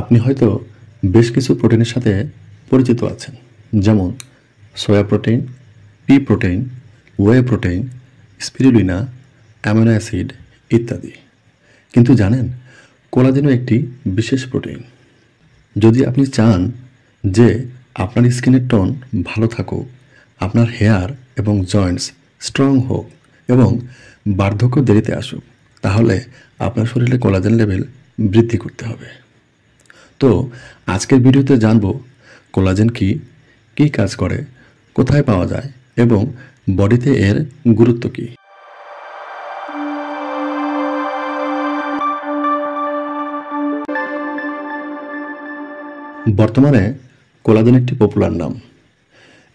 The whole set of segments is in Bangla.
আপনি হয়তো বেশ কিছু প্রোটিনের সাথে পরিচিত আছেন, যেমন soya protein, pea protein, whey protein, spirulina, amino acid ইত্যাদি। কিন্তু জানেন, কোলাজেনও একটি বিশেষ প্রোটিন। যদি আপনি চান যে আপনার স্কিনের টোন ভালো থাকুক, আপনার হেয়ার এবং জয়েন্টস স্ট্রং হোক এবং বার্ধক্য দেরিতে আসুক, তাহলে আপনার শরীরে কোলাজেন লেভেল বৃদ্ধি করতে হবে। তো আজকের ভিডিওতে জানব কোলাজেন কি, কী কাজ করে, কোথায় পাওয়া যায় এবং বডিতে এর গুরুত্ব কী। বর্তমানে কোলাজেন একটি পপুলার নাম।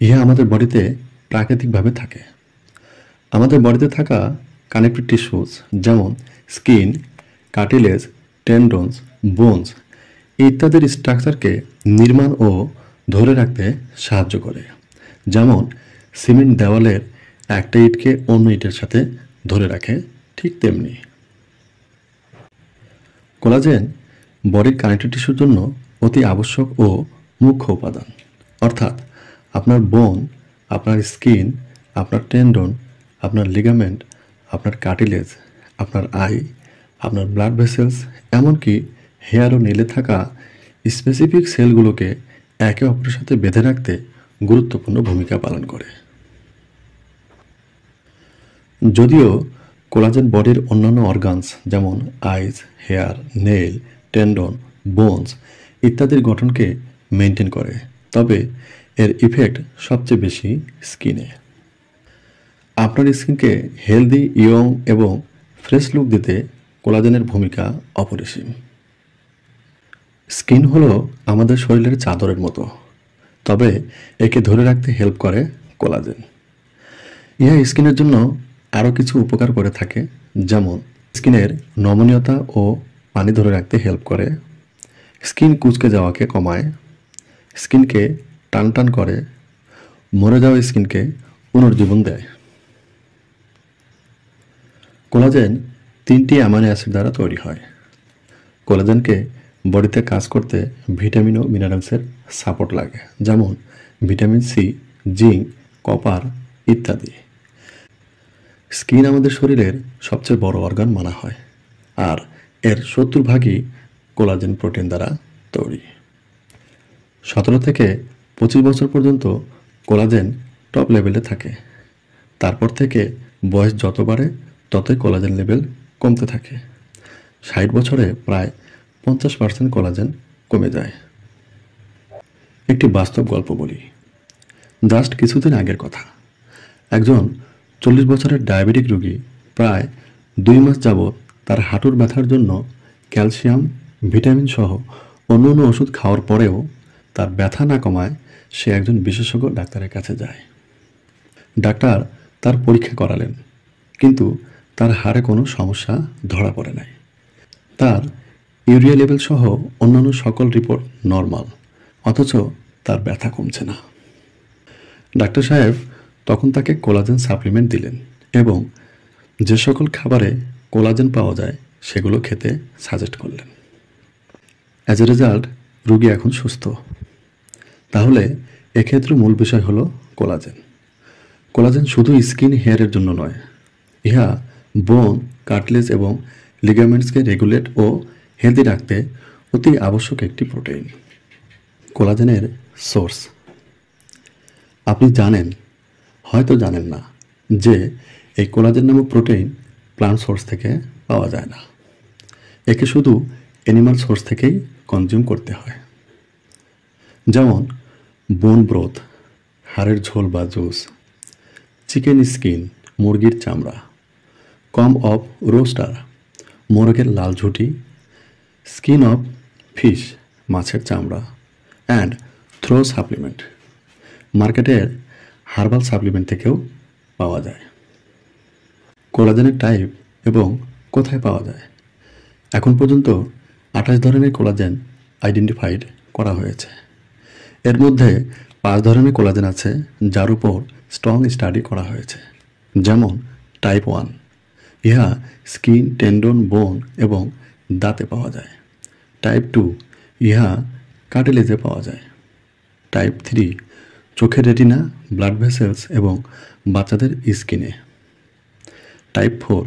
ইহা আমাদের বডিতে প্রাকৃতিকভাবে থাকে। আমাদের বডিতে থাকা কানেক্টিভ টিস্যুস যেমন স্কিন, কার্টিলেজ, টেন্ডনস, বোনস ইত্যাদির স্ট্রাকচারকে নির্মাণ ও ধরে রাখতে সাহায্য করে। যেমন সিমেন্ট দেওয়ালের একটা ইটকে অন্য ইটের সাথে ধরে রাখে, ঠিক তেমনি কোলাজেন বডির কানেক্টিভ টিস্যুর জন্য অতি আবশ্যক ও মুখ্য উপাদান। অর্থাৎ আপনার বোন, আপনার স্কিন, আপনার টেন্ডন, আপনার লিগামেন্ট, আপনার কার্টিলেজ, আপনার আই, আপনার ব্লাড ভেসেলস, এমনকি হেয়ার ও নেলে থাকা স্পেসিফিক সেলগুলোকে একে অপরের সাথে বেঁধে রাখতে গুরুত্বপূর্ণ ভূমিকা পালন করে। যদিও কোলাজেন বডির অন্যান্য অর্গানস যেমন আইজ, হেয়ার, নেইল, টেন্ডন, বোনস ইত্যাদির গঠনকে মেনটেন করে, তবে এর ইফেক্ট সবচেয়ে বেশি স্কিনে। আপনার স্কিনকে হেলদি, ইয়ং এবং ফ্রেশ লুক দিতে কোলাজেনের ভূমিকা অপরিসীম। স্কিন হলো আমাদের শরীরের চাদরের মতো, তবে একে ধরে রাখতে হেল্প করে কোলাজেন। ইহা স্কিনের জন্য আরও কিছু উপকার করে থাকে, যেমন স্কিনের নমনীয়তা ও পানি ধরে রাখতে হেল্প করে, স্কিন কুঁচকে যাওয়াকে কমায়, স্কিনকে টান টান করে, মরে যাওয়া স্কিনকে পুনর্জীবন দেয়। কোলাজেন 3টি অ্যামাইনো অ্যাসিড দ্বারা তৈরি হয়। কোলাজেনকে বডিতে কাজ করতে ভিটামিন ও মিনারেলসের সাপোর্ট লাগে, যেমন ভিটামিন সি, জিঙ্ক, কপার ইত্যাদি। স্কিন আমাদের শরীরের সবচেয়ে বড় অর্গান মানা হয়, আর এর 70% কোলাজেন প্রোটিন দ্বারা তৈরি। 17 থেকে 25 বছর পর্যন্ত কোলাজেন টপ লেভেলে থাকে। তারপর থেকে বয়স যত বাড়ে ততই কোলাজেন লেভেল কমতে থাকে। 60 বছরে প্রায় 50% কোলাজেন কমে যায়। একটি বাস্তব গল্প বলি। জাস্ট কিছুদিন আগের কথা। একজন 40 বছরের ডায়াবেটিক রোগী প্রায় 2 মাস যাবৎ তার হাঁটুর ব্যথার জন্য ক্যালসিয়াম, ভিটামিন সহ অন্য ওষুধ খাওয়ার পরেও তার ব্যথা না কমায় সে একজন বিশেষজ্ঞ ডাক্তারের কাছে যায়। ডাক্তার তার পরীক্ষা করালেন, কিন্তু তার হাড়ে কোনো সমস্যা ধরা পড়ে নাই। তার ইউরিয়া লেভেল সহ অন্যান্য সকল রিপোর্ট নর্মাল, অথচ তার ব্যথা কমছে না। ডাক্তার সাহেব তখন তাকে কোলাজেন সাপ্লিমেন্ট দিলেন এবং যে সকল খাবারে কোলাজেন পাওয়া যায় সেগুলো খেতে সাজেস্ট করলেন। অ্যাজ এ রেজাল্ট রোগী এখন সুস্থ। তাহলে এক্ষেত্রে মূল বিষয় হলো কোলাজেন। কোলাজেন শুধু স্কিন, হেয়ারের জন্য নয়, ইহা বোন, কার্টিলেজ এবং লিগামেন্টসকে রেগুলেট ও হেলদি রাখতে অতি আবশ্যক একটি প্রোটিন। কোলাজেনের সোর্স। আপনি জানেন, হয়তো জানেন না, যে এই কোলাজেন নামক প্রোটিন প্লান্ট সোর্স থেকে পাওয়া যায় না। একে শুধু অ্যানিমাল সোর্স থেকেই কনজিউম করতে হয়। যেমন বোন ব্রোথ, হাড়ের ঝোল বা জুস, চিকেন স্কিন, মুরগির চামড়া, কম অফ রোস্টার, মোরগের লাল ঝুঁটি, স্কিন অফ ফিশ, মাছের চামড়া, অ্যান্ড থ্রো সাপ্লিমেন্ট। মার্কেটের হার্বাল সাপ্লিমেন্ট থেকেও পাওয়া যায়। কোলাজেনের টাইপ এবং কোথায় পাওয়া যায়। এখন পর্যন্ত 28 ধরনের কোলাজেন আইডেন্টিফাইড করা হয়েছে। এর মধ্যে 5 ধরনের কোলাজেন আছে যার উপর স্ট্রং স্টাডি করা হয়েছে, যেমন টাইপ 1, ইহা স্কিন, টেন্ডন, বোন এবং দাঁতে পাওয়া যায়। টাইপ 2, ইহা কার্টিলেজে পাওয়া যায়। টাইপ 3 চোখের রেটিনা, ব্লাড ভেসেলস এবং বাচ্চাদের স্কিনে। টাইপ 4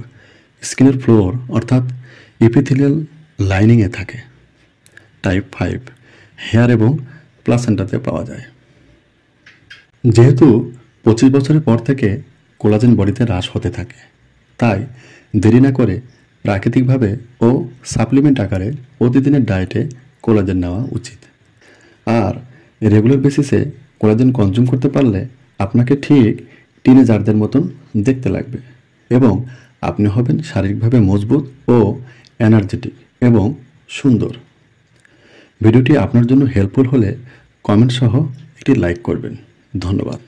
স্কিনের ফ্লোর অর্থাৎ এপিথেলিয়াল লাইনিংয়ে থাকে। টাইপ 5 হেয়ার এবং প্লাসেন্টাতে পাওয়া যায়। যেহেতু 25 বছরের পর থেকে কোলাজেন বডিতে হ্রাস হতে থাকে, তাই দেরি না করে প্রাকৃতিকভাবে ও সাপ্লিমেন্ট আকারে প্রতিদিনের ডায়েটে কোলাজেন নেওয়া উচিত। আর রেগুলার বেসিসে কোলাজেন কনজিউম করতে পারলে আপনাকে ঠিক টিনেজারদের মতন দেখতে লাগবে এবং আপনি হবেন শারীরিকভাবে মজবুত ও এনার্জেটিক এবং সুন্দর। ভিডিওটি আপনার জন্য হেল্পফুল হলে কমেন্ট সহ একটি লাইক করবেন। ধন্যবাদ।